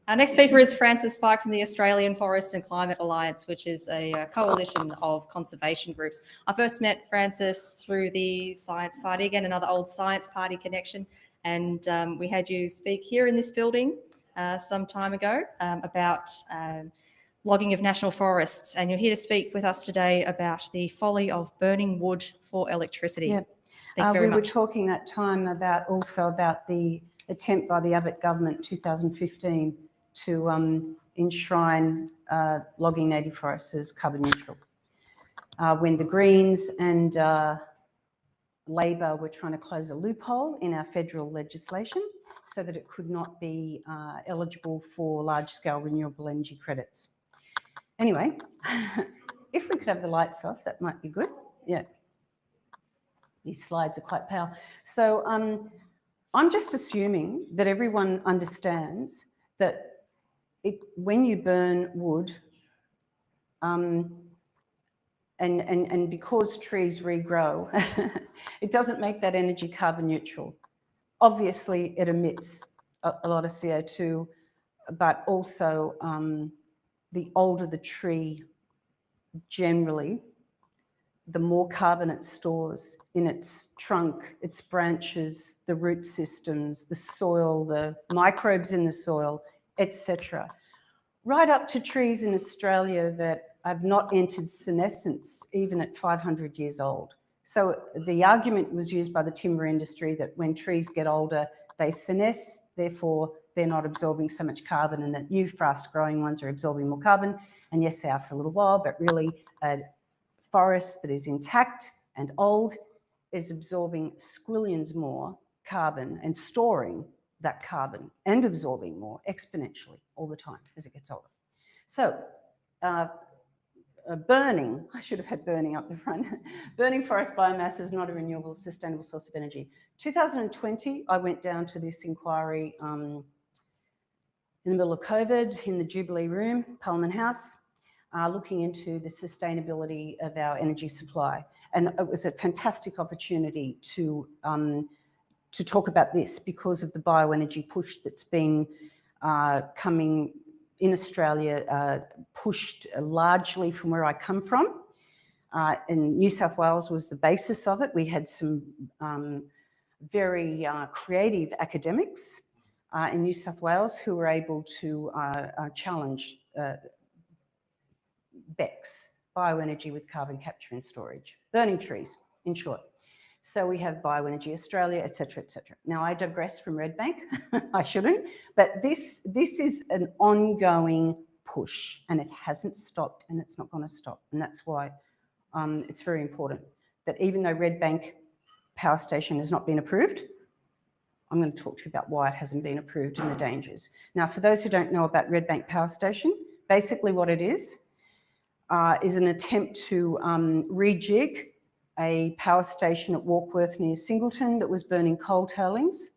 Our next speaker is Francis Pike from the Australian Forest and Climate Alliance, which is a coalition of conservation groups. I first met Francis through the Science Party, again, another old Science Party connection, and we had you speak here in this building some time ago about logging of national forests, and you're here to speak with us today about the folly of burning wood for electricity. Yeah. Thank you very much. We were talking that time about the attempt by the Abbott government 2015 to enshrine logging native forests as carbon neutral. When the Greens and Labor were trying to close a loophole in our federal legislation so that it could not be eligible for large-scale renewable energy credits. Anyway, if we could have the lights off, that might be good. Yeah. These slides are quite pale. So I'm just assuming that everyone understands that when you burn wood, and because trees regrow, it doesn't make that energy carbon neutral. Obviously, it emits a lot of CO2, but also the older the tree generally, the more carbon it stores in its trunk, its branches, the root systems, the soil, the microbes in the soil, etc. Right up to trees in Australia that have not entered senescence even at 500 years old. So the argument was used by the timber industry that when trees get older, they senesce, therefore they're not absorbing so much carbon, and that new fast-growing ones are absorbing more carbon. And yes, they are for a little while, but really a forest that is intact and old is absorbing squillions more carbon and storing that carbon and absorbing more exponentially all the time as it gets older. So burning, I should have had burning up the front. Burning forest biomass is not a renewable, sustainable source of energy. 2020, I went down to this inquiry in the middle of COVID in the Jubilee Room, Parliament House, looking into the sustainability of our energy supply. And it was a fantastic opportunity to talk about this because of the bioenergy push that's been coming in Australia, pushed largely from where I come from. And New South Wales was the basis of it. We had some very creative academics in New South Wales who were able to challenge BECCS, bioenergy with carbon capture and storage, burning trees, in short. So we have Bioenergy Australia, et cetera, et cetera. Now, I digress from Red Bank. I shouldn't, but this is an ongoing push, and it hasn't stopped, and it's not going to stop. And that's why it's very important that even though Red Bank Power Station has not been approved, I'm going to talk to you about why it hasn't been approved and the dangers. Now, for those who don't know about Red Bank Power Station, basically what it is an attempt to rejig a power station at Warkworth near Singleton that was burning coal tailings,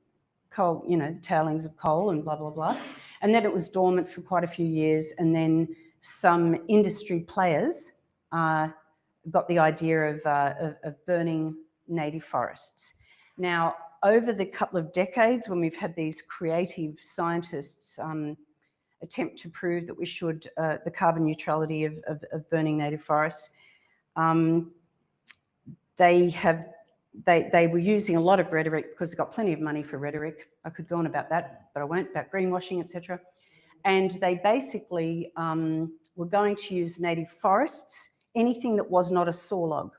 the tailings of coal and blah, blah, blah. And then it was dormant for quite a few years. And then some industry players got the idea of burning native forests. Now, over the couple of decades when we've had these creative scientists attempt to prove that we should, the carbon neutrality of burning native forests, they were using a lot of rhetoric because they got plenty of money for rhetoric. I could go on about that, but I won't, about greenwashing, etc. And they basically were going to use native forests, anything that was not a sawlog.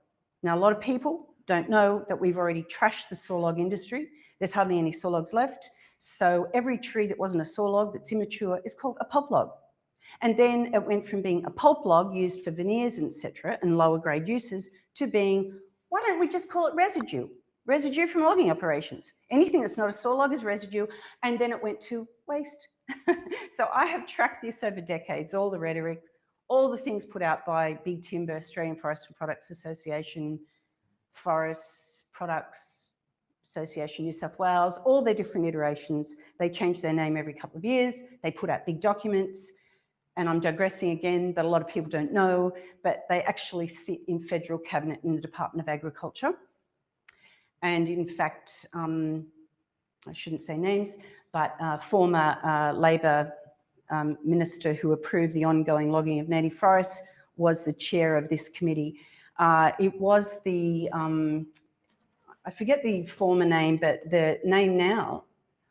Now, a lot of people don't know that we've already trashed the sawlog industry. There's hardly any sawlogs left. So every tree that wasn't a sawlog that's immature is called a pulp log. And then it went from being a pulp log used for veneers, etc., and lower grade uses to being, why don't we just call it residue? Residue from logging operations. Anything that's not a sawlog is residue. And then it went to waste. So I have tracked this over decades, all the rhetoric, all the things put out by Big Timber, Australian Forest and Products Association, Forest Products Association New South Wales, all their different iterations. They change their name every couple of years. They put out big documents. And I'm digressing again, but a lot of people don't know, but they actually sit in federal cabinet in the Department of Agriculture. And in fact, I shouldn't say names, but former Labor minister who approved the ongoing logging of native forests, was the chair of this committee. It was the, I forget the former name, but the name now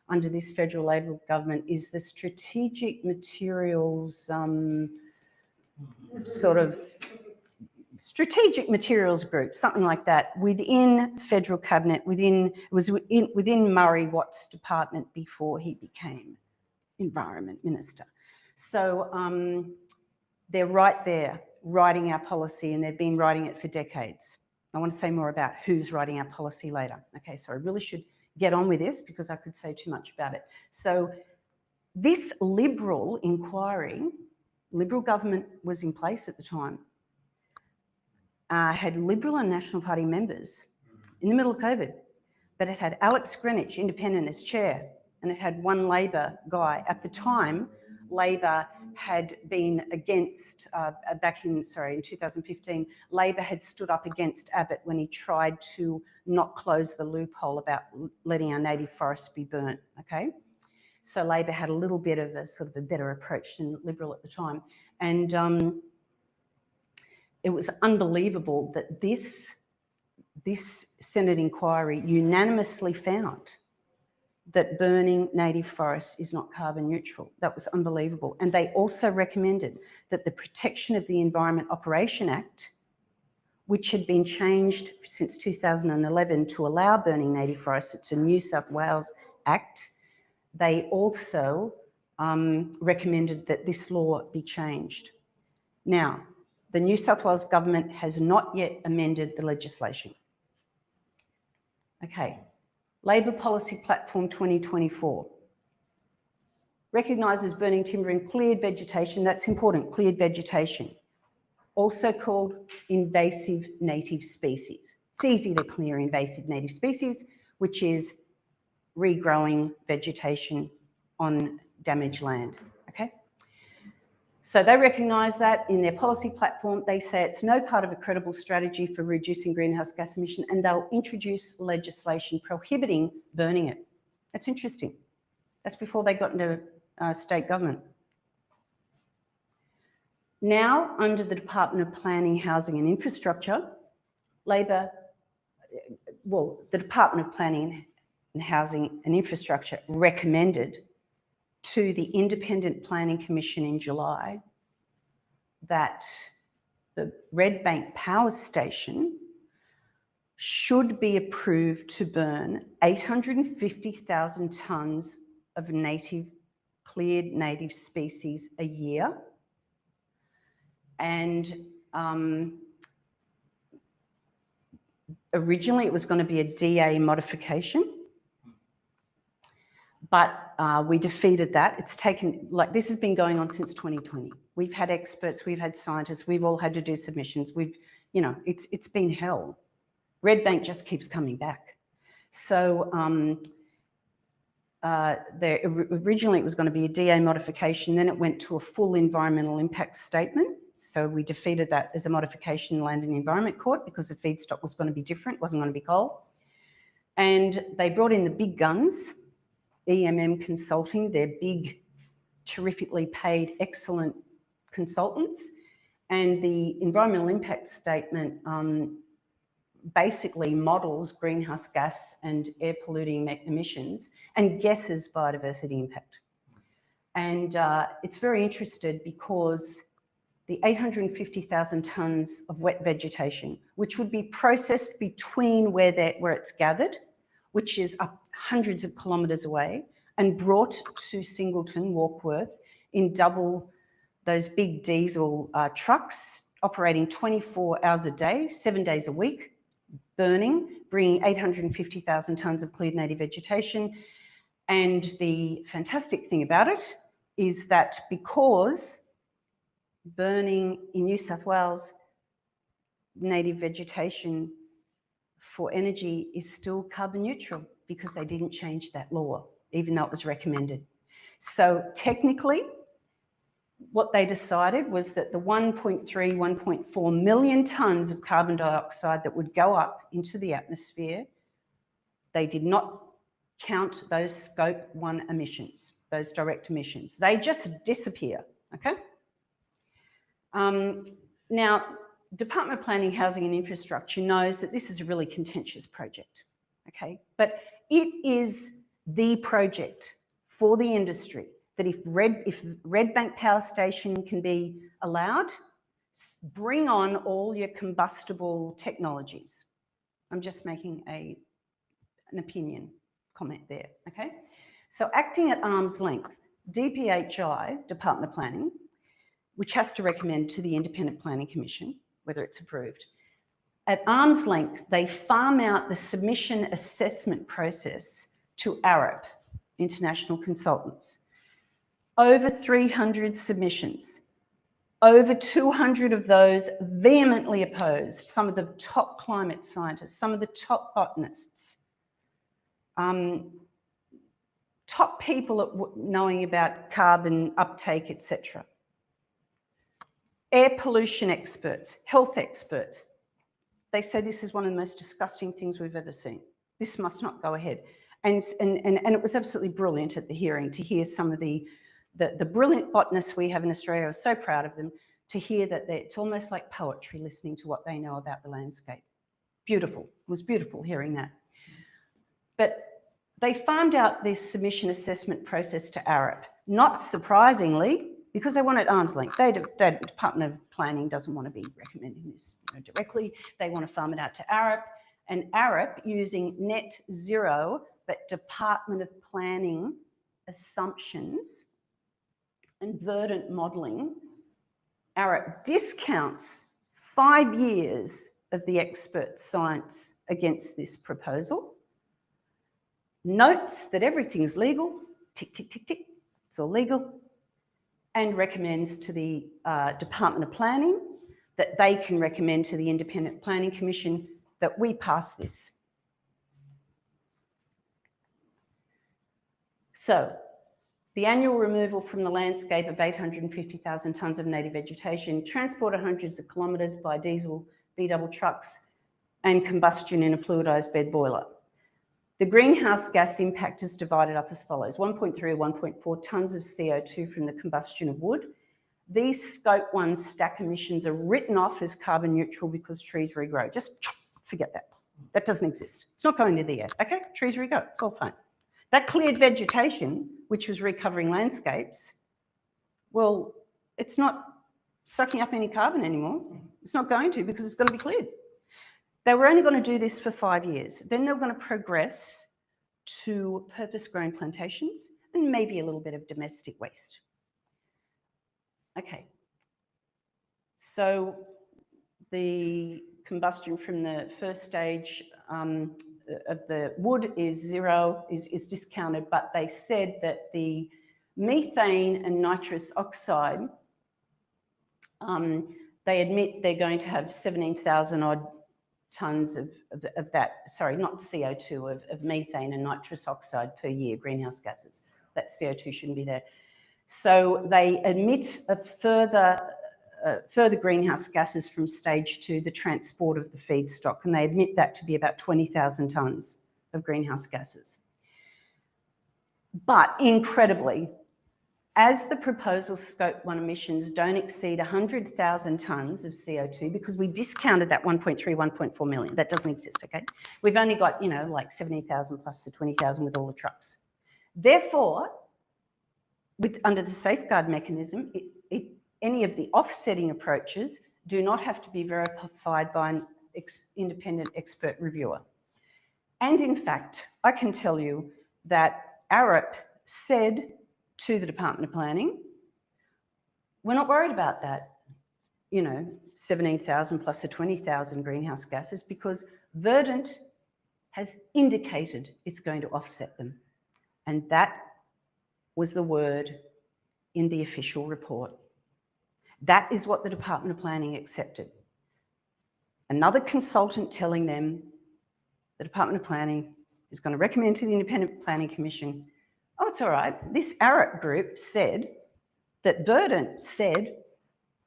under this federal Labor government is the Strategic Materials Strategic Materials Group, something like that, within federal cabinet, within Murray Watt's department before he became Environment Minister. So they're right there writing our policy, and they've been writing it for decades. I want to say more about who's writing our policy later. Okay, so I really should get on with this because I could say too much about it. So this Liberal inquiry, Liberal government was in place at the time, had Liberal and National Party members in the middle of COVID, but it had Alex Greenwich, independent, as chair, and it had one Labor guy. At the time, Labor had been against, in 2015, Labor had stood up against Abbott when he tried to not close the loophole about letting our native forests be burnt, okay? So Labor had a little bit of a sort of a better approach than Liberal at the time. And it was unbelievable that this Senate inquiry unanimously found that burning native forests is not carbon neutral. That was unbelievable. And they also recommended that the Protection of the Environment Operation Act, which had been changed since 2011 to allow burning native forests, it's a New South Wales Act, they also recommended that this law be changed. Now, the New South Wales government has not yet amended the legislation. Okay. Labor Policy Platform 2024 recognises burning timber in cleared vegetation. That's important, cleared vegetation, also called invasive native species. It's easy to clear invasive native species, which is regrowing vegetation on damaged land, okay? So they recognise that in their policy platform. They say it's no part of a credible strategy for reducing greenhouse gas emission, and they'll introduce legislation prohibiting burning it. That's interesting. That's before they got into state government. Now, under the Department of Planning, Housing and Infrastructure, the Department of Planning and Housing and Infrastructure recommended to the Independent Planning Commission in July that the Red Bank Power Station should be approved to burn 850,000 tonnes of cleared native species a year. And originally it was going to be a DA modification, but we defeated that. It's taken, like, this has been going on since 2020. We've had experts, we've had scientists, we've all had to do submissions. It's been hell. Red Bank just keeps coming back. So originally it was going to be a DA modification, then it went to a full environmental impact statement. So we defeated that as a modification in Land and Environment Court because the feedstock was going to be different, wasn't going to be coal. And they brought in the big guns, EMM Consulting, they're big, terrifically paid, excellent consultants. And the environmental impact statement basically models greenhouse gas and air polluting emissions and guesses biodiversity impact. And it's very interesting because the 850,000 tonnes of wet vegetation, which would be processed between where it's gathered, which is up hundreds of kilometres away, and brought to Singleton, Warkworth, in double those big diesel trucks operating 24 hours a day, 7 days a week, burning, bringing 850,000 tonnes of cleared native vegetation. And the fantastic thing about it is that because burning in New South Wales native vegetation for energy is still carbon neutral because they didn't change that law, even though it was recommended. So technically, what they decided was that the 1.4 million tonnes of carbon dioxide that would go up into the atmosphere, they did not count those Scope 1 emissions. those direct emissions. They just disappear, okay? Now, Department of Planning, Housing and Infrastructure knows that this is a really contentious project, okay? But it is the project for the industry that if Red Bank Power Station can be allowed, bring on all your combustible technologies. I'm just making an opinion comment there, okay? So acting at arm's length, DPHI, Department of Planning, which has to recommend to the Independent Planning Commission whether it's approved. At arm's length, they farm out the submission assessment process to Arup, International Consultants. Over 300 submissions, over 200 of those vehemently opposed, some of the top climate scientists, some of the top botanists, top people knowing about carbon uptake, etc. Air pollution experts, health experts, they say this is one of the most disgusting things we've ever seen. This must not go ahead. And it was absolutely brilliant at the hearing to hear some of the brilliant botanists we have in Australia. I was so proud of them to hear that it's almost like poetry listening to what they know about the landscape. Beautiful. It was beautiful hearing that. But they farmed out this submission assessment process to Arup, not surprisingly, because they want it arm's length. The Department of Planning doesn't want to be recommending this directly. They want to farm it out to Arup, and Arup, using net zero but Department of Planning assumptions and verdant modelling, Arup discounts 5 years of the expert science against this proposal, notes that everything's legal, tick, tick, tick, tick, it's all legal, and recommends to the Department of Planning that they can recommend to the Independent Planning Commission that we pass this. So, the annual removal from the landscape of 850,000 tonnes of native vegetation, transport of hundreds of kilometres by diesel B-double trucks, and combustion in a fluidised bed boiler. The greenhouse gas impact is divided up as follows: 1.3 or 1.4 tonnes of CO2 from the combustion of wood. These Scope 1 stack emissions are written off as carbon neutral because trees regrow. Just forget that. That doesn't exist. It's not going to the air, okay? Trees regrow, it's all fine. That cleared vegetation, which was recovering landscapes, well, it's not sucking up any carbon anymore. It's not going to, because it's going to be cleared. They were only going to do this for 5 years. Then they were going to progress to purpose-grown plantations and maybe a little bit of domestic waste. Okay. So the combustion from the first stage of the wood is zero, is discounted, but they said that the methane and nitrous oxide, they admit they're going to have 17,000 odd tonnes of that, sorry, not CO2, of methane and nitrous oxide per year, greenhouse gases. That CO2 shouldn't be there. So they emit a further greenhouse gases from stage 2, the transport of the feedstock, and they admit that to be about 20,000 tonnes of greenhouse gases. But incredibly, as the proposal Scope 1 emissions don't exceed 100,000 tonnes of CO2, because we discounted that 1.3, 1.4 million, that doesn't exist, okay? We've only got, like 70,000 plus the 20,000 with all the trucks. Therefore, under the safeguard mechanism, any of the offsetting approaches do not have to be verified by an independent expert reviewer. And in fact, I can tell you that Arup said to the Department of Planning, we're not worried about that, 17,000 plus the 20,000 greenhouse gases, because Verdant has indicated it's going to offset them. And that was the word in the official report. That is what the Department of Planning accepted. Another consultant telling them the Department of Planning is going to recommend to the Independent Planning Commission, oh, it's all right. This Arup group said that Verdant said,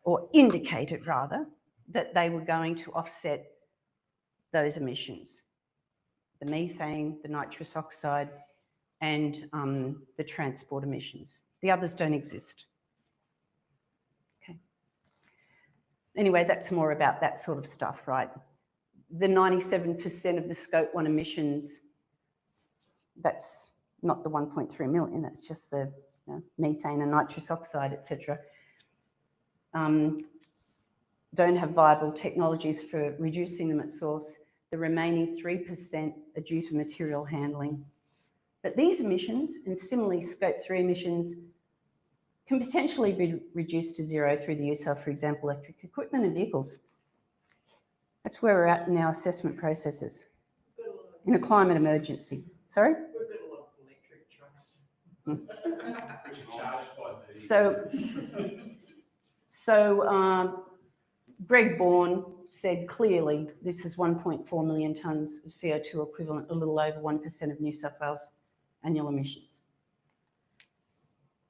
or indicated rather, that they were going to offset those emissions, the methane, the nitrous oxide, and the transport emissions. The others don't exist. Okay. Anyway, that's more about that sort of stuff, right? The 97% of the Scope 1 emissions, that's not the 1.3 million, that's just the methane and nitrous oxide, etc. Don't have viable technologies for reducing them at source. The remaining 3% are due to material handling. But these emissions, and similarly Scope 3 emissions, can potentially be reduced to zero through the use of, for example, electric equipment and vehicles. That's where we're at in our assessment processes in a climate emergency. Sorry? We've got a lot of electric trucks. Which are charged by the... So Greg Bourne said clearly this is 1.4 million tonnes of CO2 equivalent, a little over 1% of New South Wales annual emissions.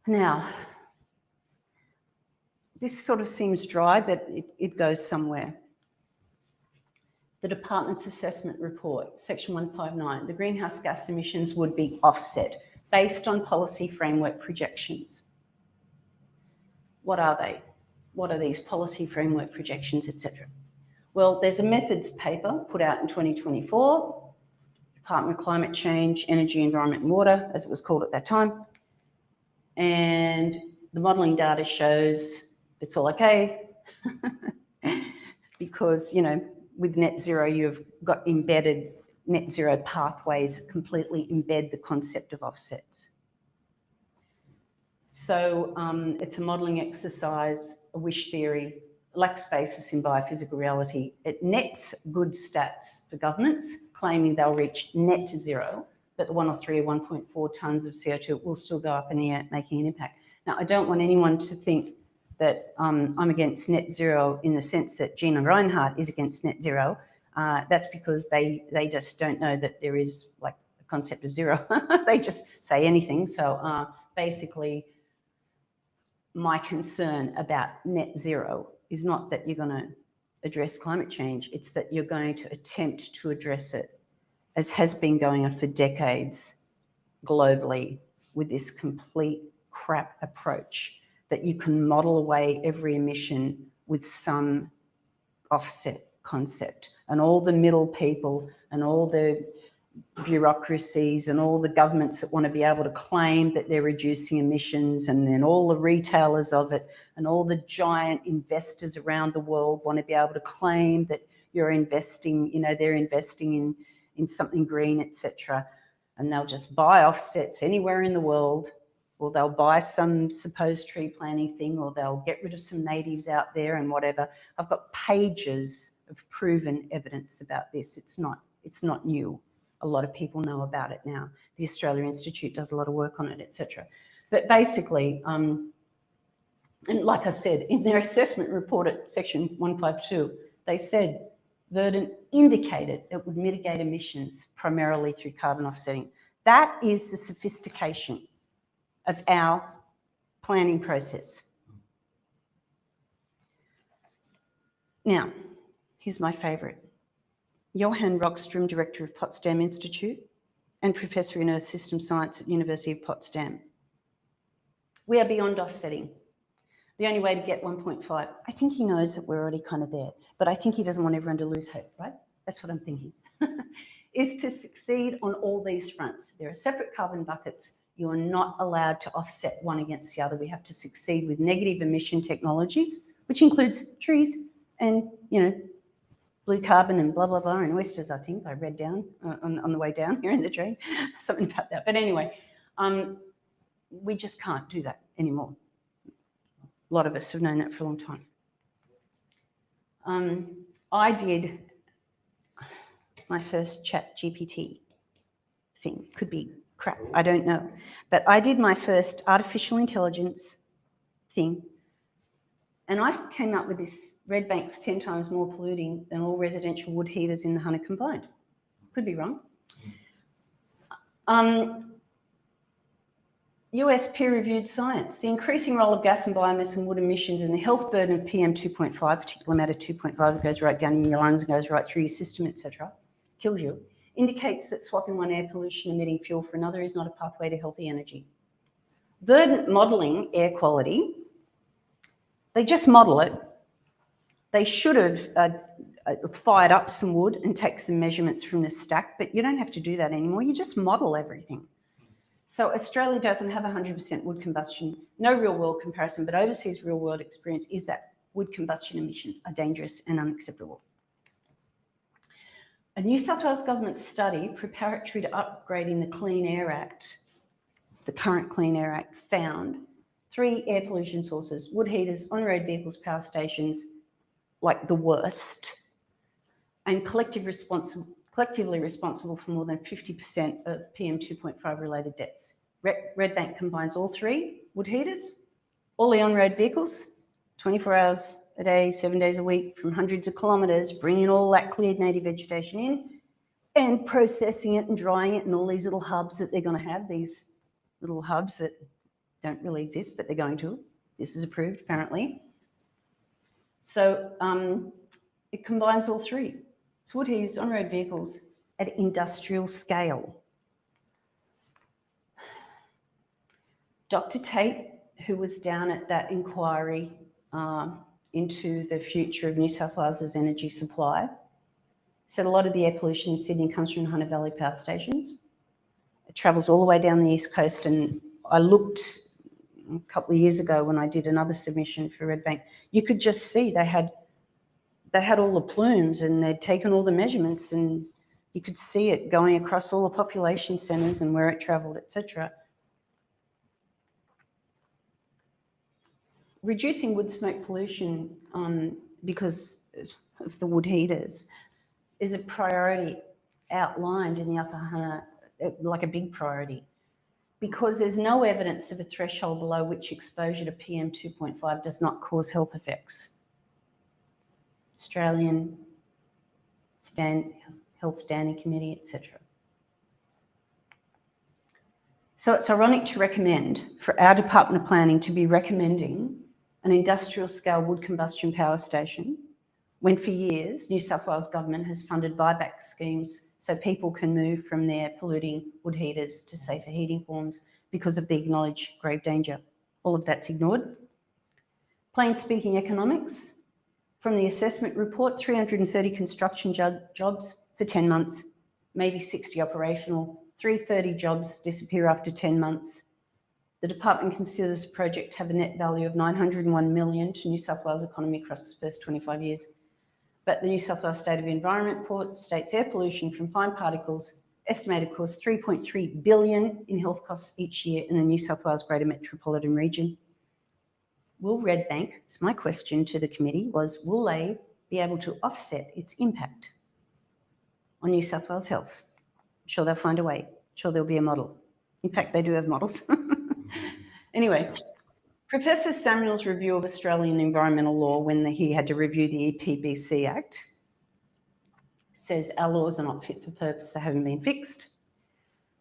Now, this sort of seems dry, but it goes somewhere. The department's assessment report, section 159, the greenhouse gas emissions would be offset based on policy framework projections. What are they? What are these policy framework projections, etc.? Well, there's a methods paper put out in 2024, Department of Climate Change, Energy, Environment and Water, as it was called at that time. And the modelling data shows it's all okay because, you know, with net zero, you've got embedded net zero pathways completely embed the concept of offsets. So it's a modelling exercise, a wish theory, lacks basis in biophysical reality. It nets good stats for governments, claiming they'll reach net zero, but the 1 or 3 or 1.4 tonnes of CO2 will still go up in the air, making an impact. Now, I don't want anyone to think that I'm against net zero in the sense that Gina Reinhardt is against net zero. That's because they just don't know that there is like a concept of zero. They just say anything. So basically, my concern about net zero is not that you're going to address climate change, it's that you're going to attempt to address it, as has been going on for decades globally, with this complete crap approach that you can model away every emission with some offset concept. And all the middle people and all the bureaucracies and all the governments that want to be able to claim that they're reducing emissions, and then all the retailers of it and all the giant investors around the world want to be able to claim that you're investing, you know, they're investing in something green, etc. And they'll just buy offsets anywhere in the world, or they'll buy some supposed tree planting thing, or they'll get rid of some natives out there and whatever. I've got pages of proven evidence about this. It's not new. A lot of people know about it now. The Australia Institute does a lot of work on it, etc. But basically, and like I said, in their assessment report at section 152, they said Verdant indicated it would mitigate emissions primarily through carbon offsetting. That is the sophistication of our planning process. Now, here's my favourite. Johan Rockström, Director of Potsdam Institute and Professor in Earth System Science at University of Potsdam. We are beyond offsetting. The only way to get 1.5, I think he knows that we're already kind of there, but I think he doesn't want everyone to lose hope, right? That's what I'm thinking. Is to succeed on all these fronts. There are separate carbon buckets. You are not allowed to offset one against the other. We have to succeed with negative emission technologies, which includes trees and, you know, blue carbon and blah, blah, blah, and oysters, I think I read down on the way down here in the train, something about that. But anyway, we just can't do that anymore. A lot of us have known that for a long time. I did my first chat GPT thing. Could be crap, I don't know. But I did my first artificial intelligence thing, and I came up with this red bank's 10 times more polluting than all residential wood heaters in the Hunter combined. Could be wrong. US peer-reviewed science, the increasing role of gas and biomass and wood emissions and the health burden of PM 2.5, particular matter 2.5 that goes right down in your lungs and goes right through your system, etc., kills you, indicates that swapping one air pollution emitting fuel for another is not a pathway to healthy energy. Verdant modelling air quality, they just model it. They should have fired up some wood and take some measurements from the stack, but you don't have to do that anymore. You just model everything. So Australia doesn't have 100% wood combustion, no real world comparison, but overseas real world experience is that wood combustion emissions are dangerous and unacceptable. A New South Wales government study preparatory to upgrading the Clean Air Act, the current Clean Air Act, found 3 air pollution sources: wood heaters, on-road vehicles, power stations, like the worst, and collectively responsible for more than 50% of PM 2.5 related deaths. Redbank combines all 3: wood heaters, all the on-road vehicles, 24 hours a day, 7 days a week, from hundreds of kilometres, bringing all that cleared native vegetation in and processing it and drying it in all these little hubs that they're going to have, these little hubs that don't really exist, but they're going to. This is approved, apparently. So it combines all 3. It's wood heaters, on-road vehicles at industrial scale. Dr. Tate, who was down at that inquiry into the future of New South Wales' energy supply, said a lot of the air pollution in Sydney comes from Hunter Valley power stations. It travels all the way down the east coast, and I looked a couple of years ago when I did another submission for Redbank. You could just see they had all the plumes and they'd taken all the measurements, and you could see it going across all the population centres and where it travelled, etc. Reducing wood smoke pollution because of the wood heaters is a priority outlined in the Upper Hunter, like a big priority, because there's no evidence of a threshold below which exposure to PM 2.5 does not cause health effects. Australian Health Standing Committee, etc. So it's ironic to recommend for our Department of Planning to be recommending an industrial scale wood combustion power station when for years New South Wales government has funded buyback schemes so people can move from their polluting wood heaters to safer heating forms because of the acknowledged grave danger. All of that's ignored. Plain speaking economics. From the assessment report, 330 construction jobs for 10 months, maybe 60 operational, 330 jobs disappear after 10 months. The department considers the project to have a net value of $901 million to New South Wales economy across the first 25 years. But the New South Wales State of Environment report states air pollution from fine particles estimated cause $3.3 billion in health costs each year in the New South Wales Greater Metropolitan Region. Will Redbank, it's my question to the committee, will they be able to offset its impact on New South Wales health? I'm sure they'll find a way. I'm sure there'll be a model. In fact, they do have models. Anyway, Professor Samuel's review of Australian environmental law when he had to review the EPBC Act says our laws are not fit for purpose, they haven't been fixed.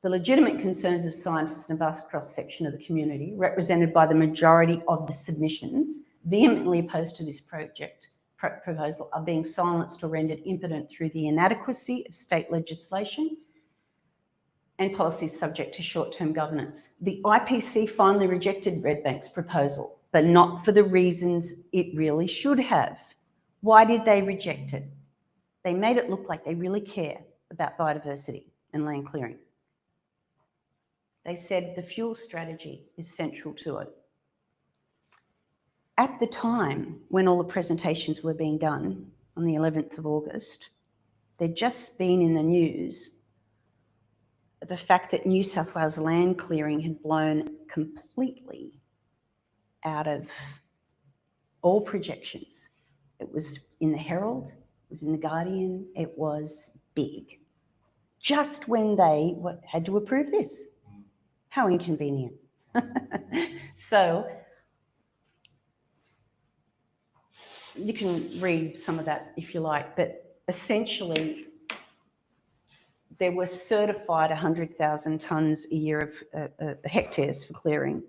The legitimate concerns of scientists and a vast cross-section of the community, represented by the majority of the submissions, vehemently opposed to this proposal, are being silenced or rendered impotent through the inadequacy of state legislation and policies subject to short-term governance. The IPC finally rejected Redbank's proposal, but not for the reasons it really should have. Why did they reject it? They made it look like they really care about biodiversity and land clearing. They said the fuel strategy is central to it. At the time when all the presentations were being done on the 11th of August, there'd just been in the news the fact that New South Wales land clearing had blown completely out of all projections. It was in the Herald, it was in the Guardian, it was big. Just when they had to approve this. How inconvenient. So you can read some of that if you like, but essentially there were certified 100,000 tonnes a year of hectares for clearing.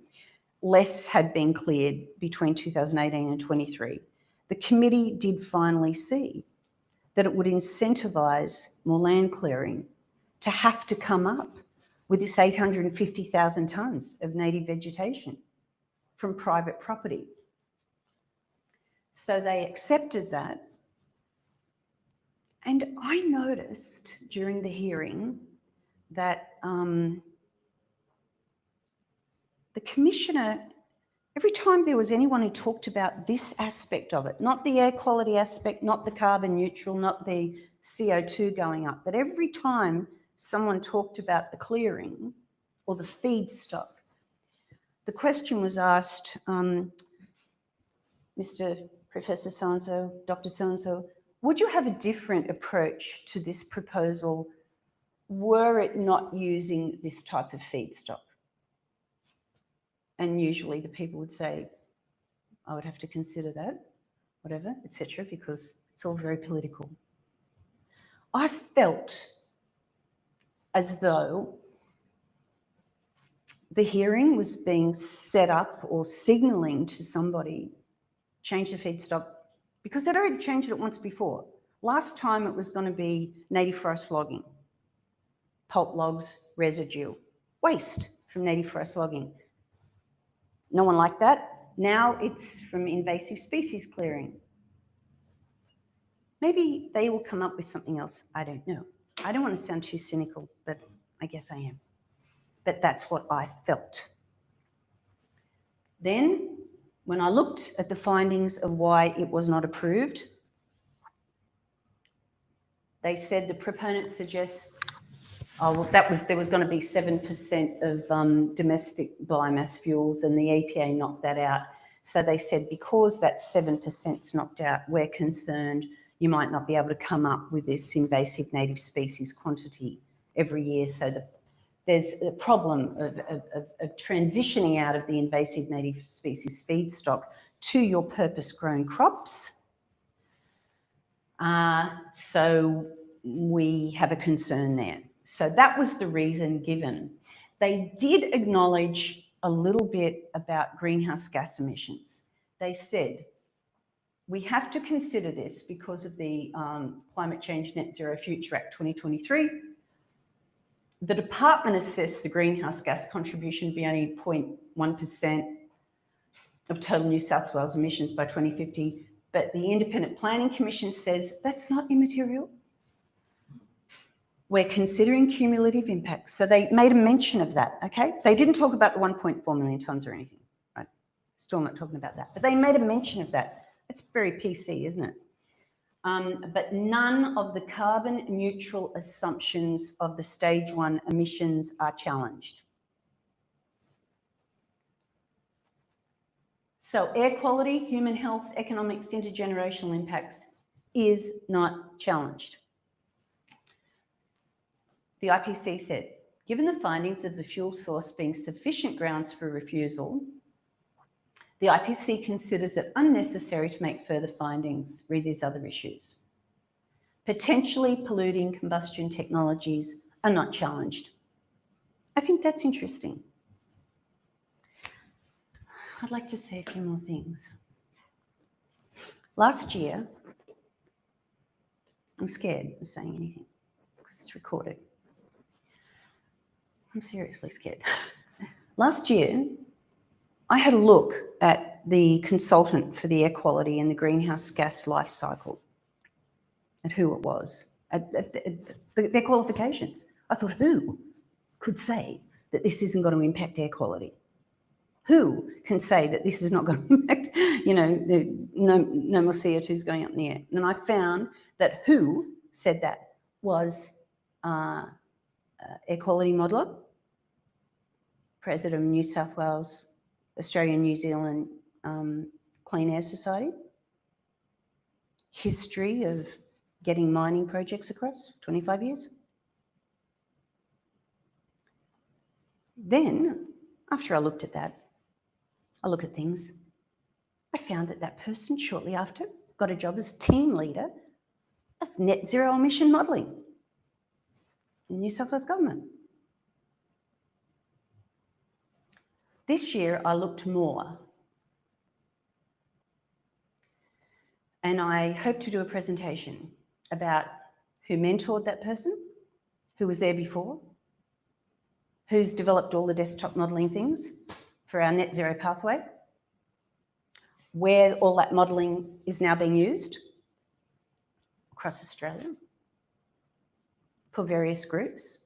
Less had been cleared between 2018 and 23. The committee did finally see that it would incentivise more land clearing to have to come up with this 850,000 tonnes of native vegetation from private property. So they accepted that. And I noticed during the hearing that the commissioner, every time there was anyone who talked about this aspect of it, not the air quality aspect, not the carbon neutral, not the CO2 going up, but every time someone talked about the clearing or the feedstock, the question was asked, Mr. Professor so-and-so, Dr. so-and-so, would you have a different approach to this proposal were it not using this type of feedstock? And usually the people would say, I would have to consider that, whatever, etc., because it's all very political. I felt as though the hearing was being set up or signalling to somebody, change the feedstock, because they'd already changed it once before. Last time it was going to be native forest logging, pulp logs, residue, waste from native forest logging. No one liked that. Now it's from invasive species clearing. Maybe they will come up with something else. I don't know. I don't want to sound too cynical, but I guess I am. But that's what I felt. Then, when I looked at the findings of why it was not approved, they said the proponent suggests, oh, well, there was going to be 7% of domestic biomass fuels, and the EPA knocked that out. So they said, because that 7%'s knocked out, we're concerned you might not be able to come up with this invasive native species quantity every year. So there's a problem of transitioning out of the invasive native species feedstock to your purpose-grown crops. So we have a concern there. So that was the reason given. They did acknowledge a little bit about greenhouse gas emissions. They said, we have to consider this because of the Climate Change Net Zero Future Act 2023. The department assessed the greenhouse gas contribution to be only 0.1% of total New South Wales emissions by 2050, but the Independent Planning Commission says that's not immaterial. We're considering cumulative impacts. So they made a mention of that, okay? They didn't talk about the 1.4 million tonnes or anything, right? Still not talking about that, but they made a mention of that. It's very PC, isn't it? But none of the carbon neutral assumptions of the stage 1 emissions are challenged. So air quality, human health, economics, intergenerational impacts is not challenged. The IPC said, given the findings of the fuel source being sufficient grounds for refusal, the IPC considers it unnecessary to make further findings. Read these other issues. Potentially polluting combustion technologies are not challenged. I think that's interesting. I'd like to say a few more things. Last year, I'm scared of saying anything because it's recorded. I'm seriously scared. Last year, I had a look at the consultant for the air quality and the greenhouse gas life cycle, at who it was, at their qualifications. I thought, who could say that this isn't going to impact air quality? Who can say that this is not going to impact, no more CO2's going up in the air? And I found that who said that was air quality modeller, president of New South Wales, Australia and New Zealand Clean Air Society, history of getting mining projects across, 25 years. Then, after I looked at that, I look at things, I found that that person shortly after got a job as team leader of net zero emission modelling in the New South Wales government. This year, I looked more, and I hope to do a presentation about who mentored that person, who was there before, who's developed all the desktop modelling things for our net zero pathway, where all that modelling is now being used across Australia for various groups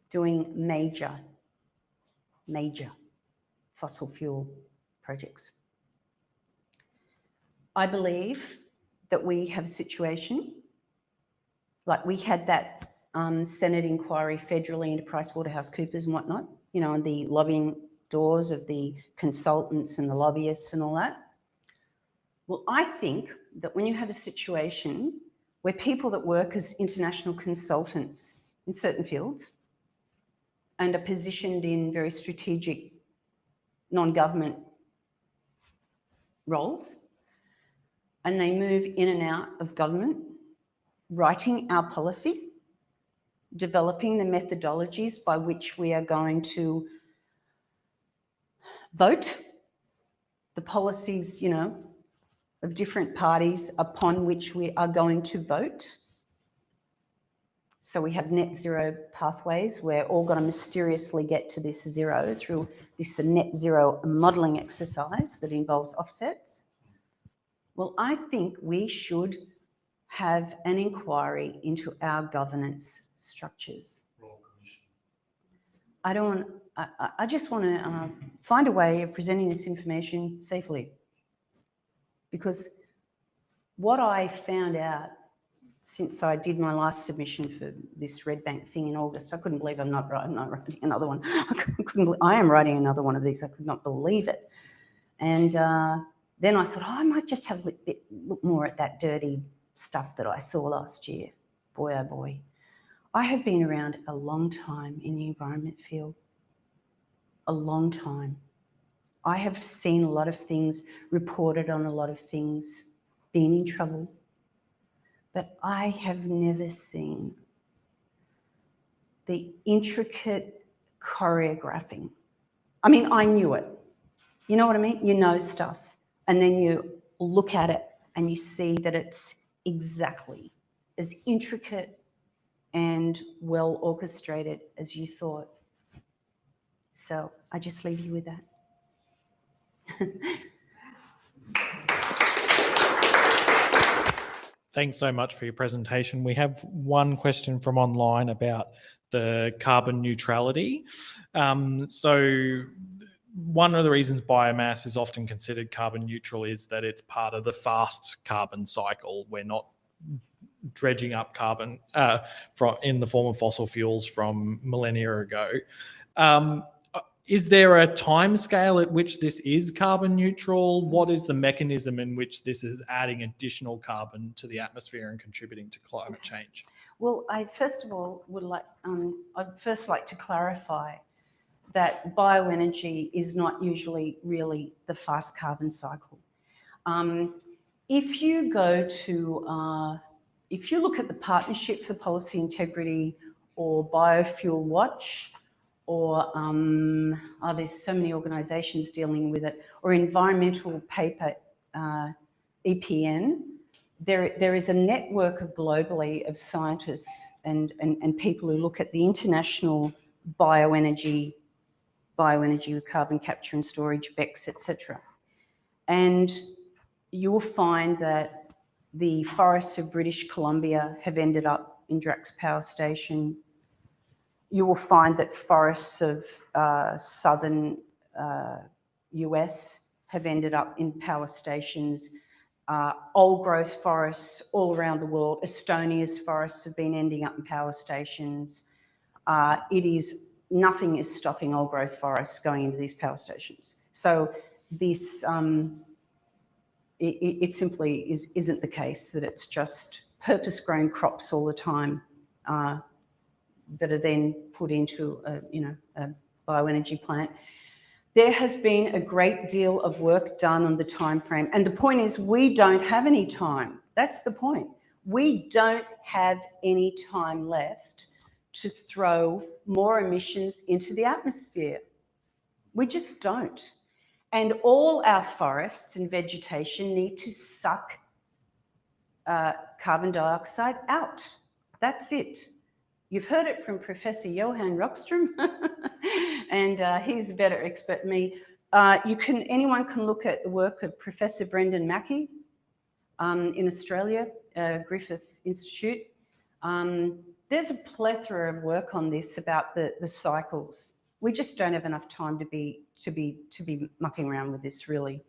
doing major fossil fuel projects. I believe that we have a situation, like we had that Senate inquiry federally into PricewaterhouseCoopers and whatnot, you know, and the lobbying doors of the consultants and the lobbyists and all that. Well, I think that when you have a situation where people that work as international consultants in certain fields and are positioned in very strategic non-government roles, and they move in and out of government, writing our policy, developing the methodologies by which we are going to vote, the policies, you know, of different parties upon which we are going to vote. So we have net zero pathways. We're all going to mysteriously get to this zero through this net zero modelling exercise that involves offsets. Well, I think we should have an inquiry into our governance structures. Royal Commission. I just want to find a way of presenting this information safely, because what I found out since I did my last submission for this Red Bank thing in August, I couldn't believe I'm not writing another one. I am writing another one of these. I could not believe it. And then I thought, I might just have a look more at that dirty stuff that I saw last year. Boy, oh boy. I have been around a long time in the environment field, a long time. I have seen a lot of things, reported on a lot of things, been in trouble, but I have never seen the intricate choreographing. I mean, I knew it. You know what I mean? You know stuff, and then you look at it and you see that it's exactly as intricate and well orchestrated as you thought. So I just leave you with that. Thanks so much for your presentation. We have one question from online about the carbon neutrality. So one of the reasons biomass is often considered carbon neutral is that it's part of the fast carbon cycle. We're not dredging up carbon in the form of fossil fuels from millennia ago. Is there a time scale at which this is carbon neutral? What is the mechanism in which this is adding additional carbon to the atmosphere and contributing to climate change? Well, I first of all would like, I'd first like to clarify that bioenergy is not usually really the fast carbon cycle. If you go to, if you look at the Partnership for Policy Integrity or Biofuel Watch, or there's so many organisations dealing with it, or environmental paper, EPN, there is a network globally of scientists and people who look at the international bioenergy with carbon capture and storage, BECCS, etc. And you will find that the forests of British Columbia have ended up in Drax Power Station. You will find that forests of southern US have ended up in power stations. Old growth forests all around the world, Estonia's forests have been ending up in power stations. Nothing is stopping old growth forests going into these power stations. So this, it simply isn't the case that it's just purpose-grown crops all the time that are then put into a bioenergy plant. There has been a great deal of work done on the time frame, and the point is we don't have any time. That's the point. We don't have any time left to throw more emissions into the atmosphere. We just don't. And all our forests and vegetation need to suck carbon dioxide out. That's it. You've heard it from Professor Johan Rockström, and he's a better expert than me. Anyone can look at the work of Professor Brendan Mackey in Australia, Griffith Institute. There's a plethora of work on this about the cycles. We just don't have enough time to be mucking around with this, really.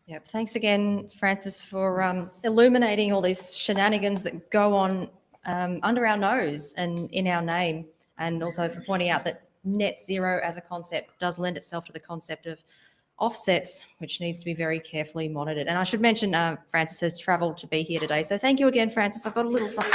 Yep. Thanks again, Francis, for illuminating all these shenanigans that go on under our nose and in our name, and also for pointing out that net zero as a concept does lend itself to the concept of offsets, which needs to be very carefully monitored. And I should mention, Francis has travelled to be here today. So thank you again, Francis. I've got a little something.